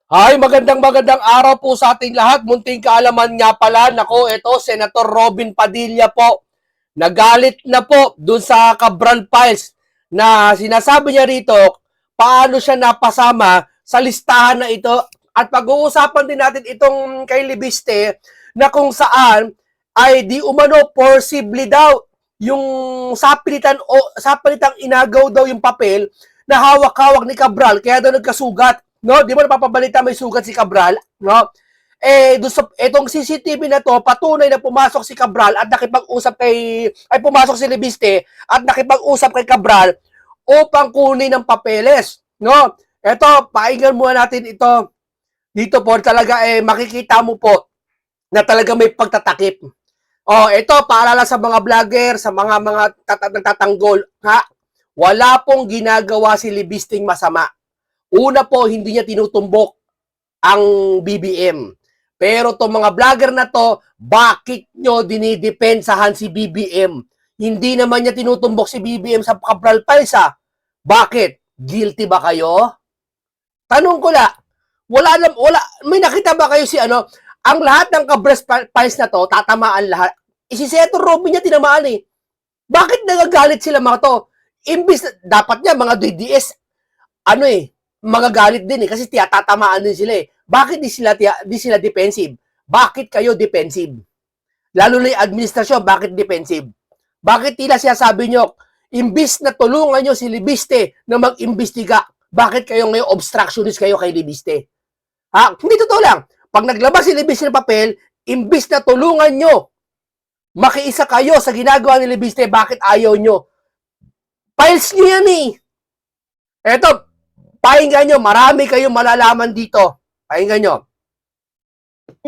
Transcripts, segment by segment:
Magandang araw po sa ating lahat. Munting kaalaman nga pala. Nako, ito, Senator Robin Padilla po. Nagalit na po dun sa Cabral Files na sinasabi niya rito paano siya napasama sa listahan na ito. At pag-uusapan din natin itong kay Libiste na kung saan ay di umano forcibly daw yung sapilitang inagaw daw yung papel na hawak-hawak ni Cabral kaya daw nagkasugat. No, di ba napapabalita may sugat si Cabral, no? Etong CCTV na to, patunay na pumasok si Cabral at pumasok si Libiste at nakipag-usap kay Cabral upang kunin ng papeles, no? Ito, pakinggan muna natin ito. Dito po talaga makikita mo po na talaga may pagtatakip. Ito paalala sa mga vlogger, sa mga nagtatanggol, ha? Wala pong ginagawa si Libisting masama. Una po, hindi niya tinutumbok ang BBM. Pero itong mga vlogger na to, bakit nyo dinidepensahan si BBM? Hindi naman niya tinutumbok si BBM sa Cabral Files, ha? Bakit? Guilty ba kayo? Tanong ko la, wala, may nakita ba kayo ang lahat ng Cabral Files na to, tatamaan lahat. Si Senator Robin niya tinamaan eh. Bakit nagagalit sila mga to? Imbis, dapat niya mga DDS, magagalit din eh kasi tatamaan din sila eh. Bakit di sila defensive? Bakit kayo defensive? Lalo na yung administrasyon, bakit defensive? Bakit tila siya sabi nyo, imbis na tulungan nyo si Libiste na mag-imbestiga, bakit kayo ngayon obstructionist kayo kay Libiste? Ha? Hindi totoo lang. Pag naglabas si Libiste ng papel, imbis na tulungan nyo, makiisa kayo sa ginagawa ni Libiste, bakit ayaw nyo? Files nyo yan eh. Eto, pakinggan nyo, marami kayong malalaman dito. Pakinggan nyo.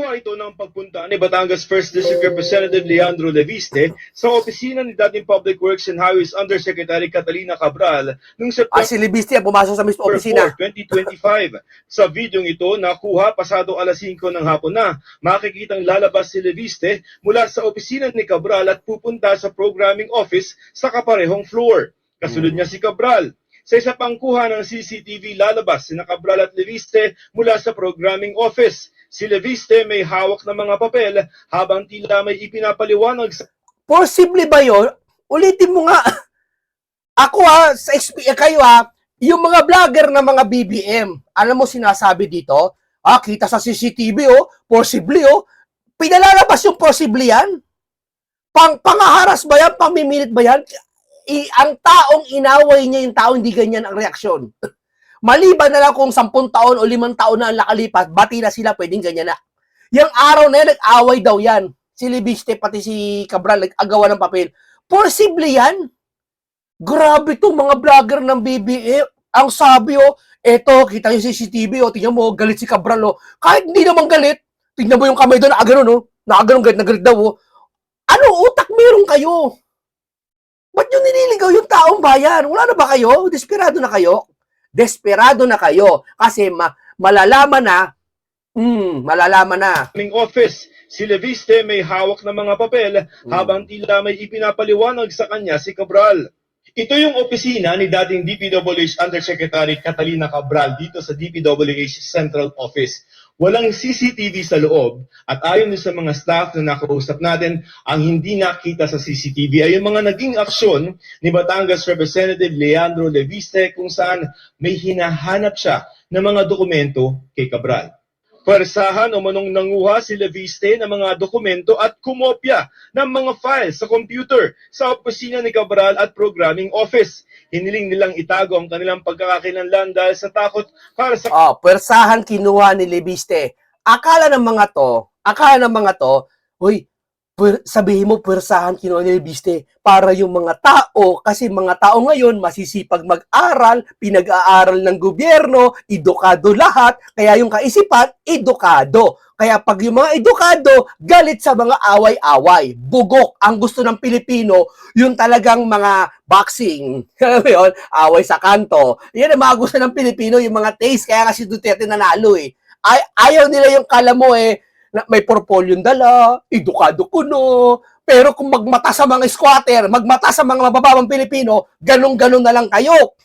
Ito ng pagpunta ni Batangas 1st District Representative Leandro Leviste sa opisina ni dating Public Works and Highways Undersecretary Catalina Cabral noong September si Leviste pumasok sa mismo opisina 2025. Sa videong ito, nakuha pasado alas 5 ng hapon na. Makikitang lalabas si Leviste mula sa opisina ni Cabral at pupunta sa programming office sa kaparehong floor. Kasunod niya si Cabral. Sa isa pang kuha ng CCTV, lalabas si Cabral at Leviste mula sa programming office. Si Leviste may hawak ng mga papel habang tila may ipinapaliwanag sa... Possibly ba yun? Ulitin mo nga. Ako kayo yung mga vlogger na mga BBM, alam mo sinasabi dito, kita sa CCTV possibly pinalalabas yung possibly yan? Pangaharas ba yan? Pamimilit ba yan? Ang taong inaway niya yung tao, hindi ganyan ang reaksyon. Maliban na lang kung 10 taon o 5 taon na ang nakalipas, bati na sila, pwedeng ganyan na. Yung araw na yan, nag-away daw yan. Si Libiste, pati si Cabral, nag-agawa ng papel. Possibly yan. Grabe itong mga vlogger ng BBM. Ang sabi, eto, kita yung CCTV, tingnan mo, galit si Cabral, Kahit hindi naman galit, tingnan mo yung kamay doon, nakaganon, galit daw, Anong utak meron kayo? Ba't nyo nililigaw yung taong bayan? Wala na ba kayo? Desperado na kayo? Desperado na kayo kasi malalaman na. Office, si Leviste may hawak ng mga papel habang tila may ipinapaliwanag sa kanya si Cabral. Ito yung opisina ni dating DPWH Undersecretary Catalina Cabral dito sa DPWH Central Office. Walang CCTV sa loob at ayon sa mga staff na nakausap natin, ang hindi nakita sa CCTV ay yung mga naging aksyon ni Batangas Representative Leandro Leviste kung saan may hinahanap siya ng mga dokumento kay Cabral. Pwersahan o manong nanguha si Leviste ng mga dokumento at kumopya ng mga files sa computer sa opisina ni Cabral at programming office. Hiniling nilang itago ang kanilang pagkakakilanlan dahil sa takot para sa... Pwersahan kinuha ni Leviste. Akala ng mga to, sabihin mo pwersahan kinuha ni Leviste para yung mga tao, kasi mga tao ngayon masisipag mag-aral, pinag-aaral ng gobyerno, edukado lahat, kaya yung kaisipan, edukado. Kaya pag yung mga edukado, galit sa mga away-away. Bugok ang gusto ng Pilipino, yung talagang mga boxing. Alam mo yun? Away sa kanto. Yan ang mga gusto ng Pilipino, yung mga taste. Kaya kasi Duterte nanalo eh. Ayaw nila yung kala mo na may portfolyo dala, edukado kuno. Pero kung magmata sa mga squatter, magmata sa mga mabababang Pilipino, ganun-ganun na lang kayo.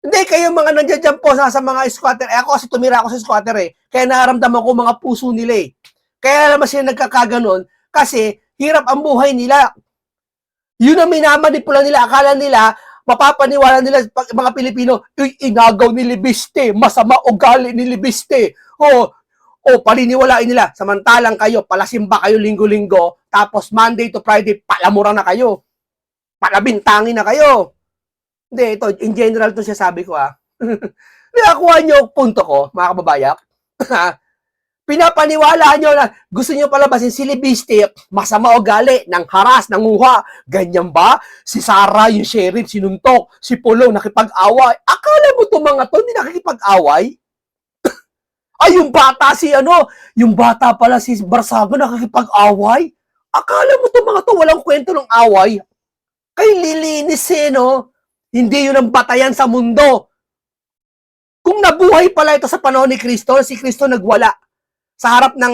Hindi, kayo mga nandiyan dyan po sa mga squatter. Eh, ako kasi tumira ako sa squatter eh. Kaya nararamdaman ko mga puso nila eh. Kaya naman sila nagkakaganon kasi hirap ang buhay nila. Yun ang minamanipula nila. Akala nila, mapapaniwala nila mga Pilipino, inagaw ni Libiste, masama ugali ni Libiste. O paniniwalain nila. Samantalang kayo, palasimba kayo linggo-linggo, tapos Monday to Friday, palamura na kayo. Palabintangin na kayo. Hindi, ito, in general to siya sabi ko Nakakuha niyo punto ko, mga kababayak. Pinapaniwala nyo na gusto nyo palabasin si Libiste, masama ugali, nang haras, nanguha. Ganyan ba? Si Sarah, yung sheriff, sinuntok, si Pulong, nakipag-away. Akala mo itong mga to, hindi nakikipag-away? Ay, yung bata yung bata pala si Barsago, nakikipag-away. Akala mo itong mga to, walang kwento ng away. Kay lilinis no? Hindi yun ang batayan sa mundo. Kung nabuhay pala ito sa panahon ni Kristo, si Kristo nagwala sa harap ng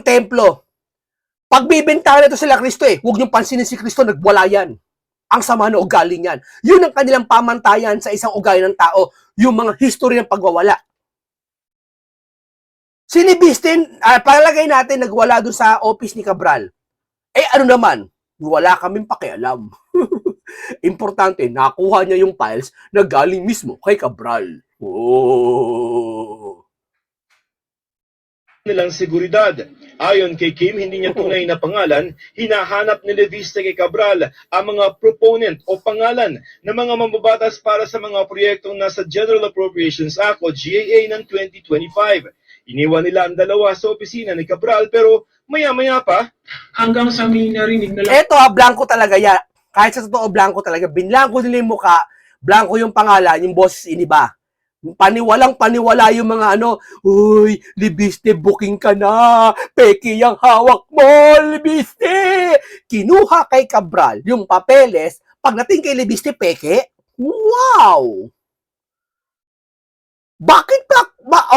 templo. Pagbibintangan ito sila Kristo huwag niyong pansinin si Kristo, nagwala yan. Ang sama na ugali niyan. Yun ang kanilang pamantayan sa isang ugali ng tao, yung mga history ng pagwawala. Si Libiste, palagay natin, nagwala doon sa office ni Cabral. Ano naman, wala kaming pakialam. Importante, nakuha niya yung files na galing mismo kay Cabral. Nilang seguridad. Ayon kay Kim, hindi niya tunay na pangalan, hinahanap ni Libiste kay Cabral ang mga proponent o pangalan ng mga mambabatas para sa mga proyektong nasa General Appropriations Act o GAA ng 2025. Iniwan nila ang dalawa sa opisina ni Cabral pero maya-maya pa, hanggang sa may narinig na lang. Eto blanco talaga yan. Kahit sa totoo, blanco talaga. Binlanko nila yung mukha, blanco yung pangalan, yung boses iniba. Paniwalang-paniwala yung mga uy, Libiste, booking ka na. Peke yung hawak mo, Libiste. Kinuha kay Cabral yung papeles. Pagdating kay Libiste, peke. Wow! Bakit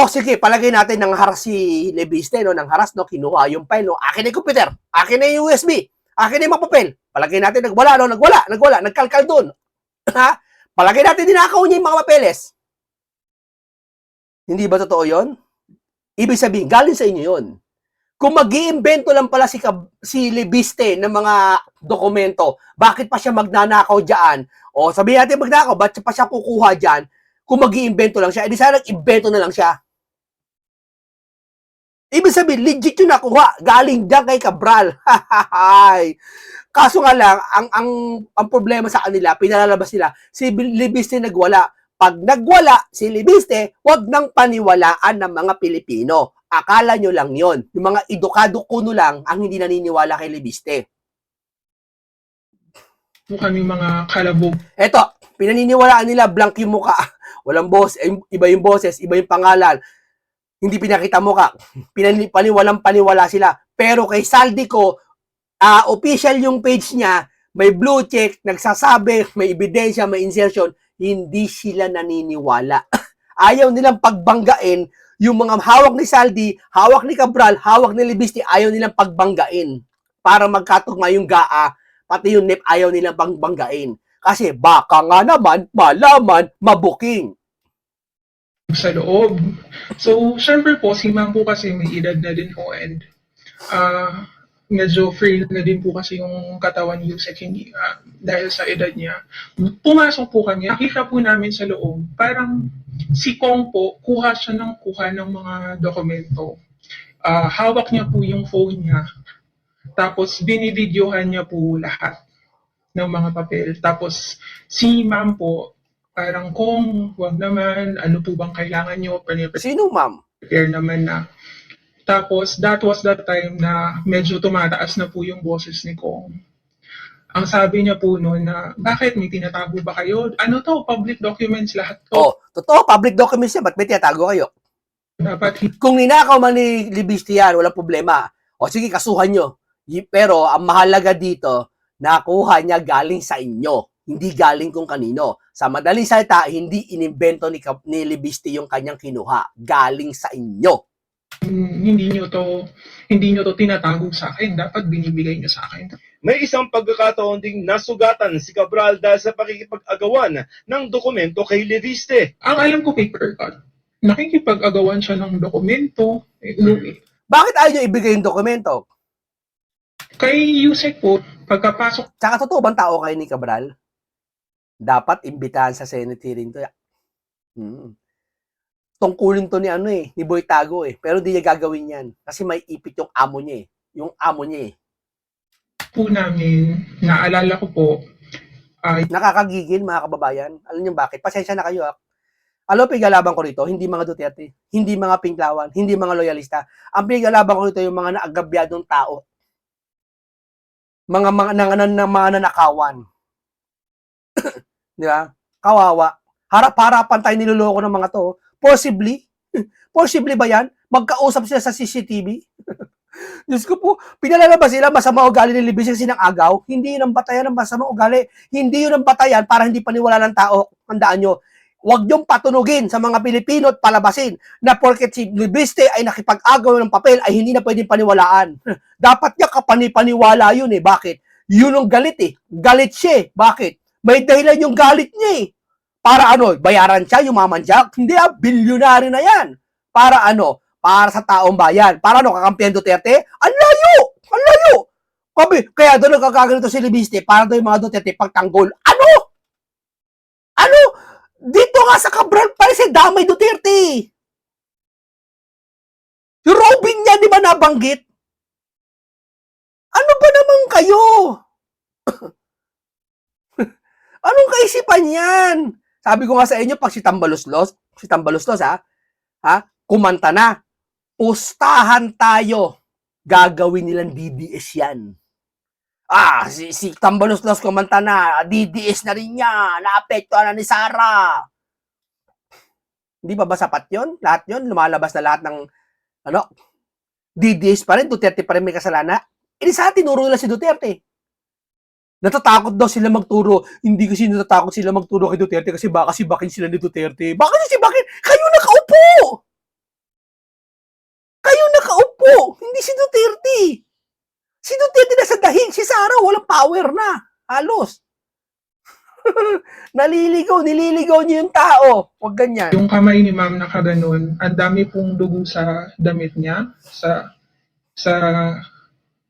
sige, palagay natin nang haras si Libiste, nang haras, kinuha yung file, Akin na yung computer, akin na yung USB, akin na yung mga papel. Palagay natin, nagwala, nagkalkal dun. Palagay natin, dinakaw niya yung mga papeles. Hindi ba totoo yon? Ibig sabihin, galing sa inyo yon. Kung mag-iimbento lang pala si Libiste ng mga dokumento, bakit pa siya magnanakaw dyan? O sabihin natin magnakaw, ba't pa siya kukuha dyan? Kung mag-iimbento lang siya, edi sana nag-imbento na lang siya. Ibig sabihin, legit yung nakuha. Galing dyan kay Cabral. Kaso nga lang, ang problema sa kanila, pinalalabas nila, si Libiste nagwala. Pag nagwala si Libiste, wag nang paniwalaan ng mga Pilipino. Akala nyo lang yon. Yung mga edukado kuno lang ang hindi naniniwala kay Libiste. Kami mga kalabog. Eto, pinaniniwalaan nila, blank yung muka. Walang boss, iba yung boses, iba yung pangalan. Hindi pinakita muka. Paniwalang-paniwala sila. Pero kay Saldico, official yung page niya, may blue check, nagsasabi, may ebidensya, may insertion, hindi sila naniniwala. Ayaw nilang pagbanggain yung mga hawak ni Saldi, hawak ni Cabral, hawak ni Libiste, ayaw nilang pagbanggain para magkatugma yung GAA, pati yung NEP ayaw nilang pagbanggain. Kasi baka nga naman, malaman, mabuking. Sa loob. So, syempre po, si ma'am po kasi may edad na din po and medyo frail na din po kasi yung katawan ni Yusek dahil sa edad niya. Pumasok po kami, nakita po namin sa loob, parang si Kong po, kuha ng mga dokumento. Hawak niya po yung phone niya, tapos binibidyohan niya po lahat ng mga papel. Tapos si ma'am po, parang Kong, wag naman, ano po bang kailangan niyo? Sino ma'am? Prepare naman na. Tapos, that was the time na medyo tumataas na po yung boses ni Kong. Ang sabi niya po noon na, bakit may tinatago ba kayo? Ano to? Public documents lahat to. Totoo, public documents yan. Ba't may tinatago kayo? Dapat Kung ninakaw man ni Libiste yan, walang problema. O sige, kasuhan nyo. Pero ang mahalaga dito, nakuha niya galing sa inyo. Hindi galing kung kanino. Sa madaling salita, hindi inimbento ni Libiste yung kanyang kinuha. Galing sa inyo. hindi nyo to tinatago sa akin, dapat binibigay nyo sa akin. May isang pagkakataon ding nasugatan si Cabral dahil sa pakikipag-agawan ng dokumento kay Leviste. Ang alam ko paper cut. Nakikipag-agawan siya ng dokumento. Bakit ayaw nyo ibigay yung dokumento? Kay Yusek po, pagkapasok Tsaka totoo bang tao kayo ni Cabral? Dapat imbitahan sa Senate hearing to. Tungkulin to ni Boy Tago Pero di niya gagawin yan. Kasi may ipit yung amo niya Yung amo niya po namin, naalala ko po, Nakakagigil mga kababayan. Alam niyo bakit? Pasensya na kayo Alam mo, pinagalaban ko rito, hindi mga Duterte, hindi mga Pinklawan, hindi mga loyalista. Ang pinagalaban ko rito yung mga naagabyadong tao. Mga nanakawan. Di ba? Kawawa. Harap-harapan tayo niloloko ng mga to. Possibly? Possibly ba yan? Magkausap sila sa CCTV? Diyos ko po, pinalalabas sila masama ugali ni Libis kasi ng agaw. Hindi yun ang batayan ng masama ugali. Hindi yun ang batayan para hindi paniwala ng tao. Tandaan nyo, huwag niyong patunugin sa mga Pilipino at palabasin na porket si Libiste ay nakipag-agaw ng papel ay hindi na pwedeng paniwalaan. Dapat niya kapanipaniwala yun Bakit? Yun ang galit Galit siya Bakit? May dahilan yung galit niya Para bayaran siya, yumaman siya? Hindi bilyonary na yan. Para Para sa taong bayan. Para kakampihan Duterte? Ang layo! Ang layo! Kaya doon nagkakaganito si Libiste para doon yung mga Duterte pagtanggol. Ano? Dito nga sa Cabral pa si Damay Duterte. Yung Robin niya, di ba nabanggit? Ano ba naman kayo? Anong kaisipan yan? Sabi ko nga sa inyo, pag si Tambaluslos, kumanta na, pustahan tayo, gagawin nilang DDS yan. Si Tambaluslos kumanta na, DDS na rin niya, naapektuhan na ni Sara. Hindi ba sapat yun? Lahat yun, lumalabas na lahat ng, DDS pa rin, Duterte pa rin may kasalanan. Sa tinuro nila si Duterte. Natatakot daw sila magturo. Hindi kasi natatakot sila magturo kay Duterte kasi baka sibakin sila ni Duterte. Baka sibakin? Kayo nakaupo! Hindi si Duterte. Si Duterte nasa dahig. Si Sara walang power na. Halos. Nililigaw niyo yung tao. Huwag ganyan. yung kamay ni ma'am nakaganon, ang dami pong dugo sa damit niya,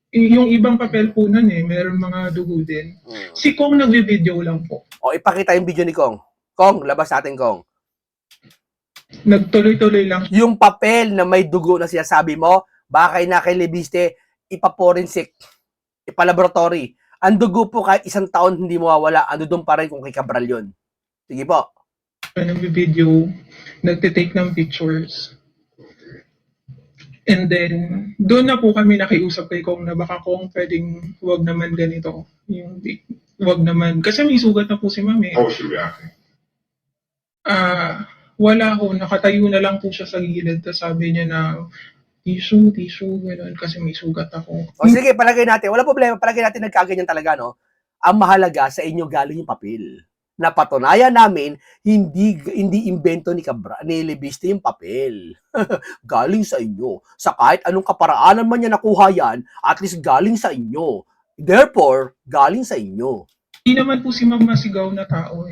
yung ibang papel po nun meron mga dugo din. Si Kong nagvi-video lang po. Ipakita yung video ni Kong. Kong, labas natin, Kong. Nagtuloy-tuloy lang. Yung papel na may dugo na sinasabi mo, baka na kay Libiste, ipaporensik, ipalaboratory. Ang dugo po kahit 1 taon hindi mawawala, ando doon pa rin kung kay Cabral yun. Sige po. Nagvi-video, nagtitake ng pictures. And then, doon na po kami nakiusap kay Kong na baka Kong pwedeng wag naman ganito. Wag naman. Kasi may sugat na po si Ma'am How was she reacting? Wala ho. Nakatayo na lang po siya sa gilid. Tapos sabi niya na, tissue, gano'n. Kasi may sugat ako. Sige, palagay natin. Wala problema. Palagay natin nagkaganyan talaga, Ang mahalaga sa inyo galing yung papel. Napatunayan namin, hindi invento ni Libiste yung papel. Galing sa inyo. Sa kahit anong kaparaanan man niya nakuha yan, at least galing sa inyo. Therefore, galing sa inyo. Hindi naman po si Ma'am masigaw na tao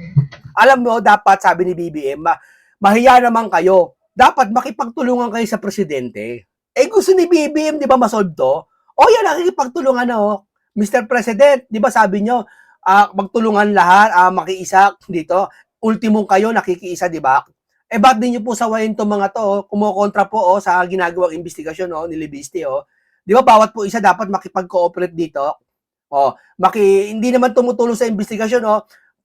Alam mo, dapat, sabi ni BBM, mahiya naman kayo. Dapat makipagtulungan kayo sa presidente. Gusto ni BBM, di ba, masolve to? Yan, nakikipagtulungan na, Mr. President, di ba sabi nyo, magtulungan lahat, makiisa dito. Ultimong kayo, nakikiisa, di ba? Ba't din nyo po sawayin itong mga to, kumukontra po sa ginagawang investigasyon ni Libiste. Di ba, bawat po isa dapat makipag-cooperate dito. Hindi naman tumutulong sa investigasyon.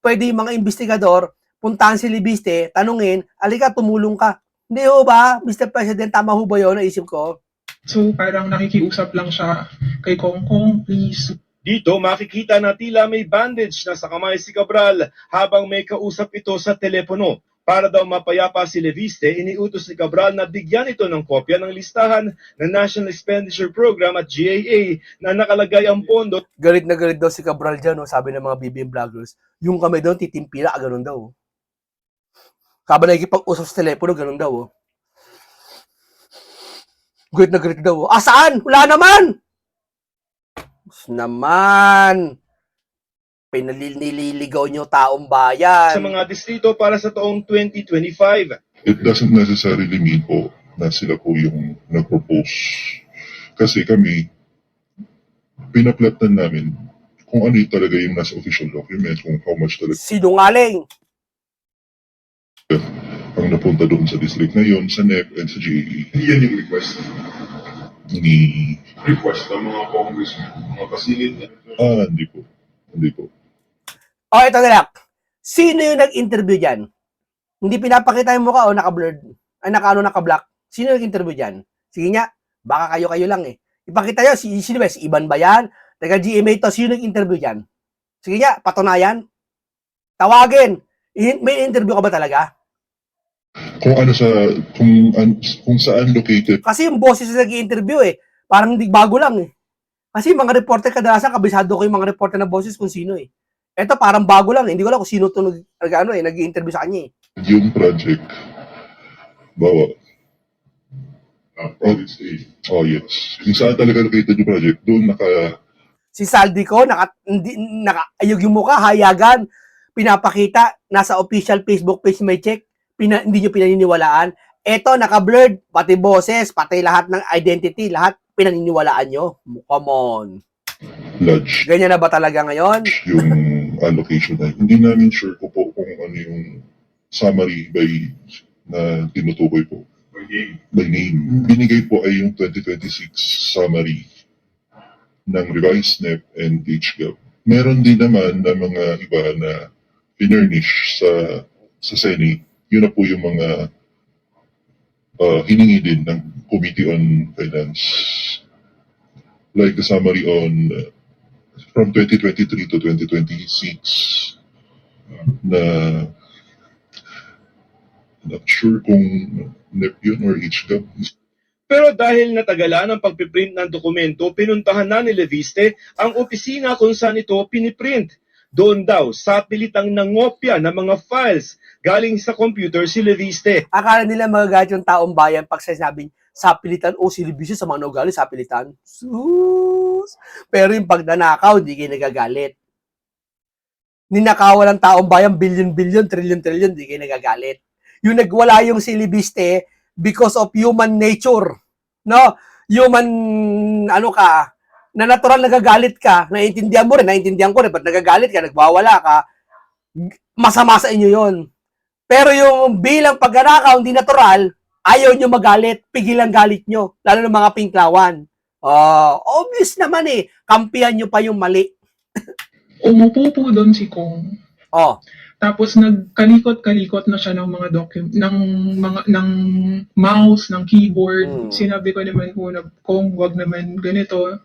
Pwede yung mga investigador, puntahan si Libiste, tanungin, alika, tumulong ka. Hindi ho ba, Mr. President, tama ho ba yun, naisip ko? So, parang nakikiusap lang siya kay Kong, please. Dito makikita na tila may bandage na sa kamay si Cabral habang may kausap ito sa telepono. Para daw mapayapa si Leviste, iniutos ni Cabral na bigyan ito ng kopya ng listahan ng National Expenditure Program at GAA na nakalagay ang pondo. Galit na galit daw si Cabral dyan, sabi ng mga BBM vloggers. Yung kami daw, titimpila, ganun daw. Habang nakikipag-usap sa telepono, ganun daw. Galit na galit daw. Saan? Wala naman! Naman, pinaliligaw nyo taong bayan. sa mga distrito para sa taong 2025. It doesn't necessarily mean po na sila po yung nag-propose. Kasi kami, pinaplatan namin kung ano yung talaga yung nasa official document, kung how much talaga Sinungaling. ang napunta doon sa district na yon, sa NEP and sa GAE. Yan yung request. Ni, Request ng mga congressmen, mga kasilid. hindi po. Hindi po. O, ito na lang. Sino yung nag-interview dyan? Hindi pinapakita yung mukha o naka-blurred? Ay, naka-block? Sino nag-interview dyan? Sige nga, baka kayo lang eh. Ipakita nyo, sino ba? Si Iban ba yan? Taga GMA to, sino nag-interview dyan? Sige nga, patunayan. Tawagin. May interview ka ba talaga? Kung ano sa, kung saan located, Kasi yung boses na nag-interview eh. Parang hindi bago lang eh. Kasi yung mga reporter kadalasan, kabisado ko yung mga reporter na boses kung sino eh. Eto parang bago lang eh. Hindi ko alam kung sino ito nag-interview sa kanya eh. yung project, bawa. Oh yes. Kung saan talaga located yung project, doon Si Saldi ko, ayog yung mukha, hayagan, pinapakita, nasa official Facebook page may check, hindi nyo pinaniniwalaan. Eto, naka-blurred, pati boses, pati lahat ng identity, lahat pinaniniwalaan nyo. Come on. lodge Ganyan na ba talaga ngayon? yung allocation na. Hindi namin sure ko po kung ano yung summary na tinutukoy po. By name. Binigay po ay yung 2026 summary ng revised NEP and HGAP. Meron din naman na mga iba na pinurnish sa Senate. Yun na po yung mga hiningi din ng Committee on Finance. Like the summary on from 2023 to 2026 na not sure kung NEP yun or HGAP. Pero dahil natagalan ang pagpiprint ng dokumento, pinuntahan na ni Leviste ang opisina kung saan ito piniprint. Doon daw, sa pilitang nangopya ng mga files galing sa computer si Leviste. Akala nila magagalit yung taong bayan pag sinabing sapilitan o silibisyo sa mga ugali, sapilitan. Sus! Pero yung pag nanakaw, hindi kayo nagagalit. Ninakawan ng taong bayan, billion-billion, trillion-trillion, hindi kayo nagagalit. Yung nagwala yung silibiste because of human nature. No? Human, na natural nagagalit ka, naiintindihan mo rin, naiintindihan ko rin, ba't nagagalit ka, nagbawala ka, masama sa inyo yon. Pero yung bilang pagnanakaw, hindi natural, ayaw nyo magalit, pigil ang galit nyo, lalo ng mga pinklawan. Obvious naman eh, kampihan nyo pa yung mali. Umupo po doon si Kong. Oh, Tapos nagkalikot-kalikot na siya ng mga ng mouse, ng keyboard. Sinabi ko naman po na, Kong, wag naman ganito.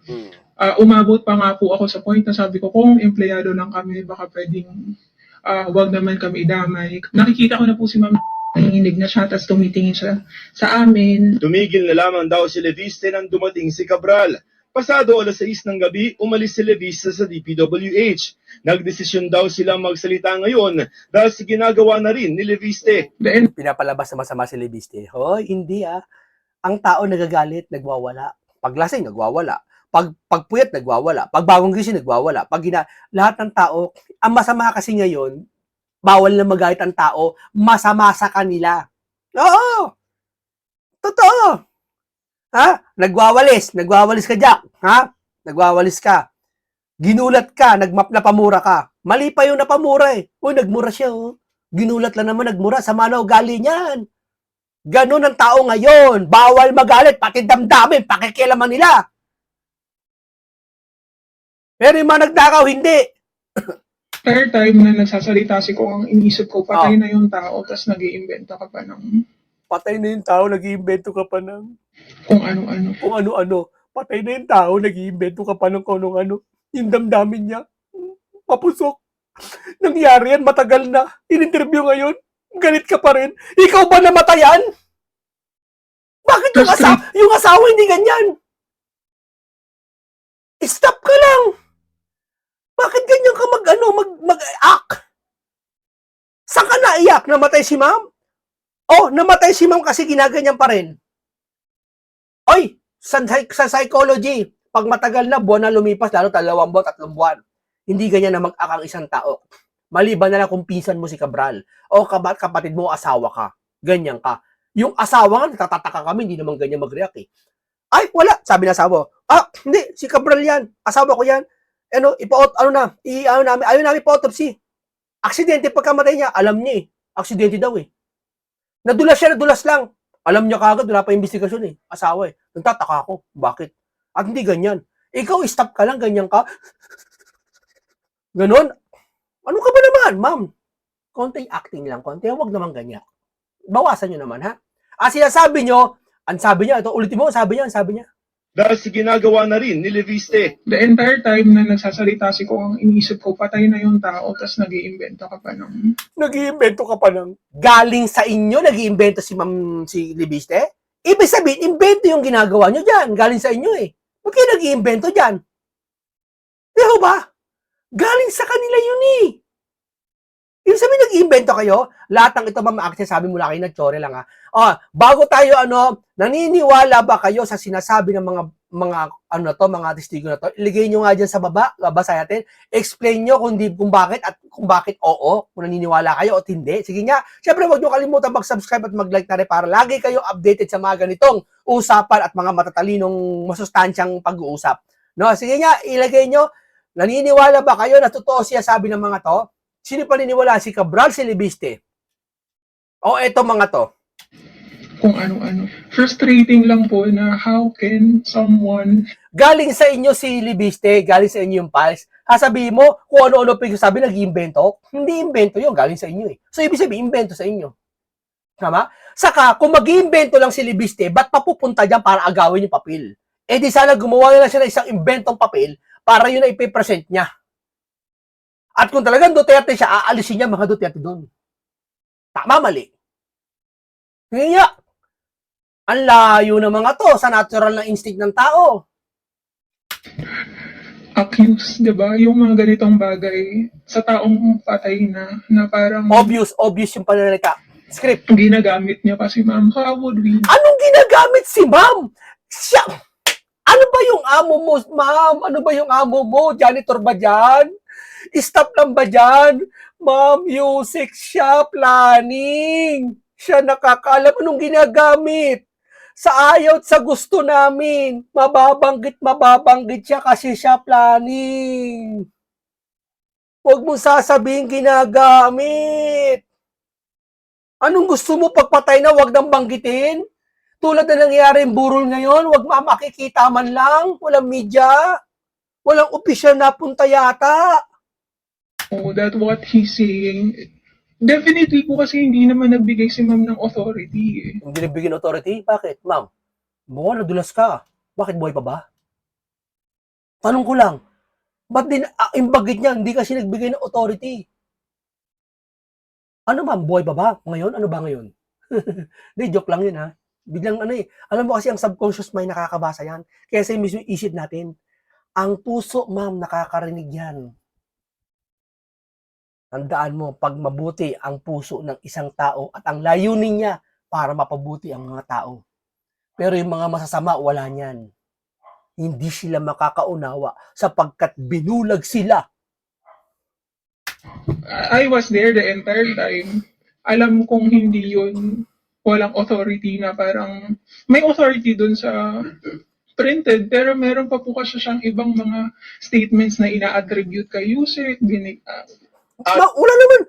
Umabot pa nga po ako sa point na sabi ko, kung empleyado lang kami, baka pwedeng wag naman kami idamay. Nakikita ko na po si Ma'am nanginginig na siya, tapos tumitingin siya sa amin. Tumigil na lamang daw si Leviste nang dumating si Cabral. Pasado alas 6 ng gabi, umalis si Leviste sa DPWH. Nagdesisyon daw silang magsalita ngayon dahil si ginagawa na rin ni Leviste. Then, pinapalabas na masama si Leviste. Hoy, hindi ah. Ang tao nagagalit, nagwawala. Pag lasing, nagwawala. Pag puyat, nagwawala. Pag bagong gising, nagwawala. Lahat ng tao, ang masama kasi ngayon, bawal na magalit ang tao, masama sa kanila. Oo! Totoo! Ha? Nagwawalis ka, Jack. Ha? Nagwawalis ka. Ginulat ka, napamura ka. Mali pa yung napamura eh. Uy, nagmura siya oh. Ginulat lang naman, nagmura. Sama na ugali niyan. Ganon ang tao ngayon. Bawal magalit, pati damdamin, pakikialaman nila. Pero yung mga nagtakaw, hindi. third time na nagsasalita si Kong, ang inisip ko, patay na yung tao, tapos nag-iimbento ka pa ng Patay na yung tao, nag-iimbento ka pa ng kung ano-ano. kung ano-ano. Patay na yung tao, nag-iimbento ka pa ng kung ano-ano. Yung damdamin niya, papusok. Nangyari yan, matagal na. In-interview ngayon, galit ka pa rin. Ikaw ba namatayan? Bakit yung asawa hindi ganyan? Stop ka lang. Bakit ganyan ka mag-act? Saan ka naiyak? Namatay si ma'am? Oh, namatay si ma'am kasi ginaganyan pa rin. Oy, sa psychology, pag matagal na buwan na lumipas, lalo 2 buwan, 3 buwan, hindi ganyan na mag-akang isang tao. Maliban na lang kung pinsan mo si Cabral o kapatid mo, asawa ka. Ganyan ka. Yung asawa nga, natatataka kami, hindi naman ganyan mag-react eh. Ay, wala. Sabi na asawa, hindi, si Cabral yan. Asawa ko yan. Ayaw namin pa-autopsy. Aksidente pagkamatay niya, alam niya eh. Aksidente daw eh. Nadulas siya, nadulas lang. Alam niya kagad, wala pa investigasyon eh. Asawa eh. Nagtataka ako, bakit? At hindi ganyan. Ikaw, stop ka lang, ganyan ka. Ganon. Ano ka ba naman, ma'am? Konting acting lang, konti. Huwag naman ganyan. Bawasan nyo naman, ha? Sinasabi nyo, ang sabi niya, ito, ulitin mo, ang sabi niya. Dahil sa ginagawa na rin ni Leviste. The entire time na nagsasalita si Kong, ang iniisip ko, patay na yung tao, tapos nag-iimbento ka pa ng... Nag-iimbento ka pa ng... Galing sa inyo, nag-iimbento si Leviste? Ibig sabihin, imbento yung ginagawa nyo dyan. Galing sa inyo eh. Huwag kayo nag-iimbento dyan. Di ba? Galing sa kanila yun eh. Ibig sabihin, nag-iimbento kayo. Lahat ng ito, ma'am, actually, sabi mula kayo, nag-chore lang ha. Bago tayo, naniniwala ba kayo sa sinasabi ng mga testigo na to? Iligay nyo nga dyan sa baba, basa natin. Explain nyo kung bakit at kung bakit oo, kung naniniwala kayo o hindi. Sige nga, syempre huwag nyo kalimutan mag-subscribe at mag-like na rin para lagi kayo updated sa mga ganitong usapan at mga matatalinong masustansyang pag-uusap. No, sige nga, ilagay nyo, naniniwala ba kayo na totoo siya sabi ng mga to? Sino pa naniniwala? Si Cabral, si Leviste? O eto mga to? Kung ano-ano. Frustrating lang po na how can someone... Galing sa inyo si Leviste, galing sa inyo yung files. Sasabihin mo kung ano-ano pa yung sabi, nag-iimbento. Hindi imbento yun, galing sa inyo eh. So, ibig sabihin, imbento sa inyo. Tama? Saka, kung mag-iimbento lang si Leviste, ba't papupunta dyan para agawin yung papel? Eh di sana gumawa na lang siya ng isang inventong papel para yun na ipipresent niya. At kung talagang Duterte siya, aalisin niya mga Duterte doon. Tama, mali. Kaya, ang layo ng mga to sa natural na instinct ng tao. Accuse, di ba? Yung mga ganitong bagay sa taong patay na parang Obvious yung pananalita. Script. ginagamit niya pa si ma'am. How would we... Anong ginagamit si ma'am? Siya. Ano ba yung amo mo, ma'am? Ano ba yung amo mo? Janitor ba dyan? Stop lang ba dyan? Ma'am, music siya, planning. Siya nakakaalam anong ginagamit. Sa ayaw at sa gusto namin, mababanggit siya kasi siya planning. Huwag mo sasabihin ginagamit. Anong gusto mo pagpatay na huwag nang banggitin? Tulad na nangyayari yung burol ngayon, huwag makikita man lang, walang media, walang opisyal na punta yata. That what he's saying, definitely po kasi hindi naman nagbigay si ma'am ng authority eh. Hindi nagbigay ng authority? Bakit, ma'am? Mukhang nadulas ka. Bakit buhay pa ba? Tanong ko lang, ba't din, imbagit niya, hindi kasi nagbigay ng authority? Ano ma'am, buhay pa ba? Ngayon? Ano ba ngayon? Hindi, joke lang yun ha. Biglang alam mo kasi ang subconscious mind nakakabasa yan. Kaya sa mismo isip natin, ang puso ma'am nakakarinig yan. Tandaan mo, pag mabuti ang puso ng isang tao at ang layunin niya para mapabuti ang mga tao. Pero yung mga masasama, wala niyan. Hindi sila makakaunawa sapagkat binulag sila. I was there the entire time. Alam kong hindi yun, walang authority na parang, may authority dun sa printed, pero meron pa po kasi siyang ibang mga statements na ina-attribute kay Yusek, Wala naman.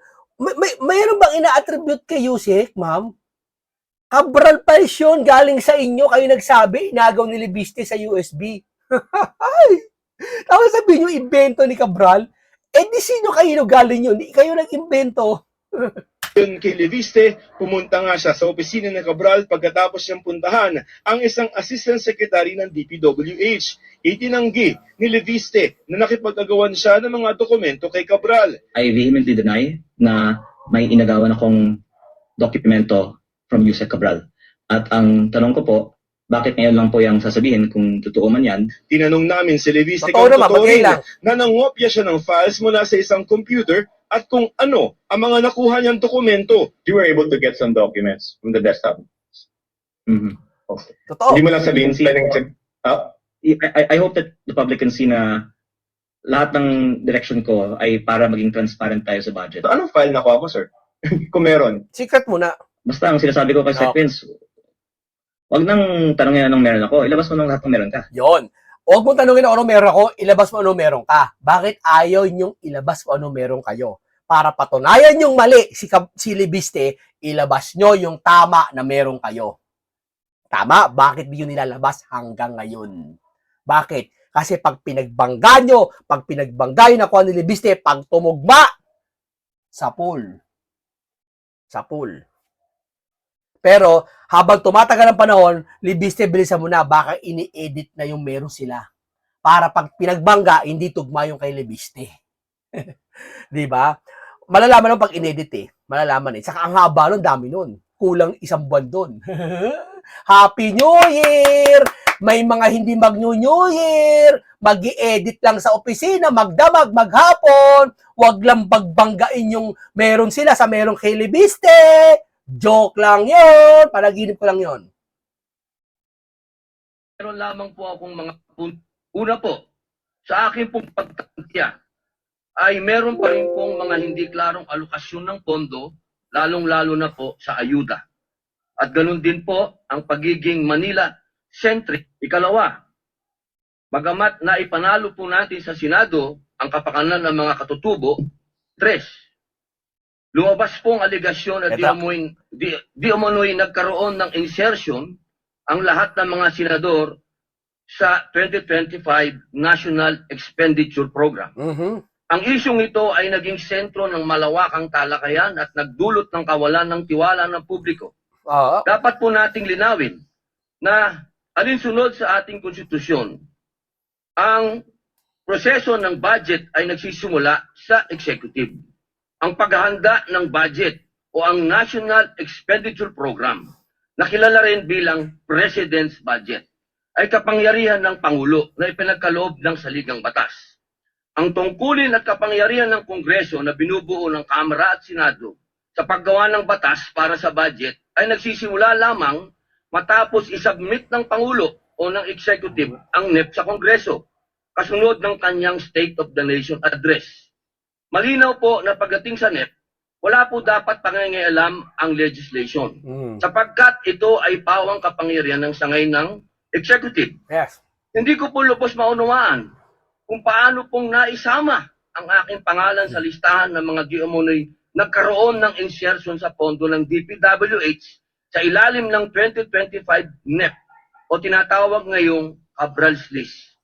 Mayroon bang ina-attribute kay Yusek, ma'am? Cabral files yun, galing sa inyo, kayo nagsabi, inagaw ni Leviste sa USB. Tapos sabihin nyo, invento ni Cabral, di sino kayo galing yun? Di kayo nag-invento. Yun kay Leviste, pumunta nga siya sa opisina ng Cabral pagkatapos niyang puntahan ang isang assistant secretary ng DPWH. Itinanggi ni Leviste na nakipag-agawan siya ng mga dokumento kay Cabral. I vehemently deny na may inagawan akong dokumento from Yusek Cabral. At ang tanong ko po, bakit ngayon lang po yung sasabihin kung totoo man yan? Tinanong namin si Leviste Totoo kung naman, totoo rin lang. na nangopya siya ng files mula sa isang computer at kung ano ang mga nakuha niyang dokumento. You were able to get some documents from the desktop. Mhm. Totoo. Hindi mo lang sabihin, planning check. I hope that the public can see na lahat ng direction ko ay para maging transparent tayo sa budget. So, anong file nakuha mo, sir? Kung meron. Secret muna. Basta ang sinasabi ko kay Okay. Vince, wag nang tanongin anong meron ako. Ilabas mo nang lahat ng meron ka. Yon. Huwag mong tanongin kung ano meron ako, ilabas mo ano meron ka. Bakit ayaw niyong ilabas kung ano meron kayo? Para patunayan yung mali si Libiste, ilabas nyo yung tama na meron kayo. Tama? Bakit di yun nilalabas hanggang ngayon? Bakit? Kasi pag pinagbangga nyo, pag pinagbangga yung nakuha ni Libiste, pag tumugma, sa pool. Sa pool. Pero, habang tumatagal ang panahon, Libiste, bilisan mo na, baka ini-edit na yung meron sila. Para pag pinagbangga, hindi tugma yung kay Libiste. Di ba? Malalaman ng pag inedit eh. Malalaman eh. Saka ang haba nun, dami nun. Kulang 1 buwan dun. Happy New Year! May mga hindi mag-New Year. Mag-i-edit lang sa opisina, magdamag, maghapon. Huwag lang pagbanggain yung meron sila sa meron kay Libiste. Joke lang yon, panaginip ko lang yon. Meron lamang po akong mga punto. Una po, sa akin pong pagtatantya, ay meron pa rin pong mga hindi klarong alokasyon ng pondo, lalong-lalo na po sa ayuda. At ganun din po ang pagiging Manila-centric. Ikalawa, bagamat na ipanalo po natin sa Senado ang kapakanan ng mga katutubo, 3, lumabas pong aligasyon na di umano'y nagkaroon ng insertion ang lahat ng mga senador sa 2025 National Expenditure Program. Ang isyong ito ay naging sentro ng malawakang talakayan at nagdulot ng kawalan ng tiwala ng publiko. Dapat po nating linawin na alinsunod sa ating konstitusyon, ang proseso ng budget ay nagsisimula sa executive. Ang paghahanda ng budget o ang National Expenditure Program, na kilala rin bilang President's Budget, ay kapangyarihan ng Pangulo na ipinagkaloob ng saligang batas. Ang tungkulin at kapangyarihan ng Kongreso na binubuo ng Kamara at Senado sa paggawa ng batas para sa budget ay nagsisimula lamang matapos isubmit ng Pangulo o ng Executive ang NEP sa Kongreso, kasunod ng kanyang State of the Nation Address. Malinaw po na pagdating sa NEP, wala po dapat pangingialam ang legislation sapagkat ito ay pawang kapangyarihan ng sangay ng Executive. Yes. Hindi ko po lubos maunawaan kung paano pong naisama ang aking pangalan sa listahan ng mga di umano'y nagkaroon ng insertion sa pondo ng DPWH sa ilalim ng 2025 NEP o tinatawag ngayong Cabral's List.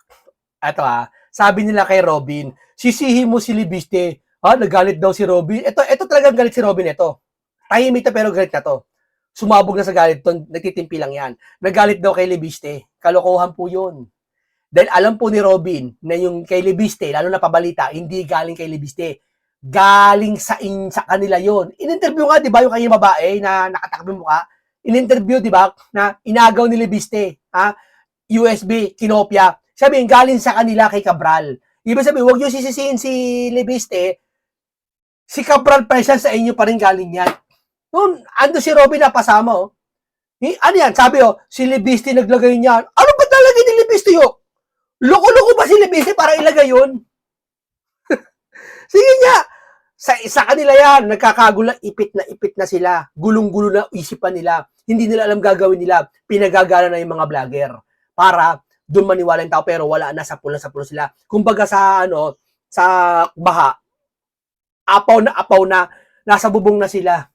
Ito sabi nila kay Robin, sisihin mo si Libiste. Nagalit daw si Robin. Ito talagang galit si Robin ito. Tahimik na pero galit na to. Sumabog na sa galit to, nagtitimpi lang yan. Nagalit daw kay Libiste. Kalokohan po yun. Dahil alam po ni Robin na yung kay Libiste, lalo na pabalita, hindi galing kay Libiste. Galing sa kanila yon. In-interview nga, di ba, yung kanyang babae na nakatakbo mukha? In-interview, di ba, na inagaw ni Libiste. USB, kinopya. Sabihin, galing sa kanila kay Cabral. Ibig sabihin, huwag nyo sisisihin si Libiste, si Cabral Presian sa inyo pa rin galing yan. Noon, ando si Robin na pasama, ano yan? Sabi, si Libiste naglagay niyan. Ano ba talaga ni Libiste yun? Loko-loko ba si Libiste para ilagay yun? Sige nga. Sa kanila yan, nagkakagulang, ipit na sila. Gulong-gulo na isipan nila. Hindi nila alam gagawin nila. Pinagagala na yung mga vlogger. Para doon maniwala yung tao, pero wala na, sa pulo sila. Kumbaga sa baha, apaw na, nasa bubong na sila.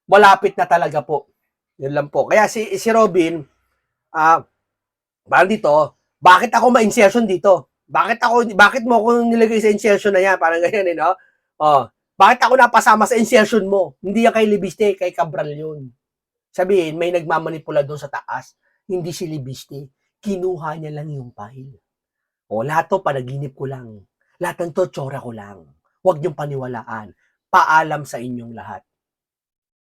Malapit na talaga po. Yun lang po. Kaya si Robin, parang dito, bakit ako ma-insertion dito? Bakit mo ako nilagay sa insertion na yan? Parang ganyan, no? Bakit ako napasama sa insertion mo? Hindi yan kay Libiste, kay Cabral yun. Sabihin, may nagmamanipula doon sa taas. Hindi si Libiste. Kinuha niya lang yung file. Lahat to panaginip ko lang. Lahat ng to, tsura ko lang. Huwag niyong paniwalaan. Paalam sa inyong lahat.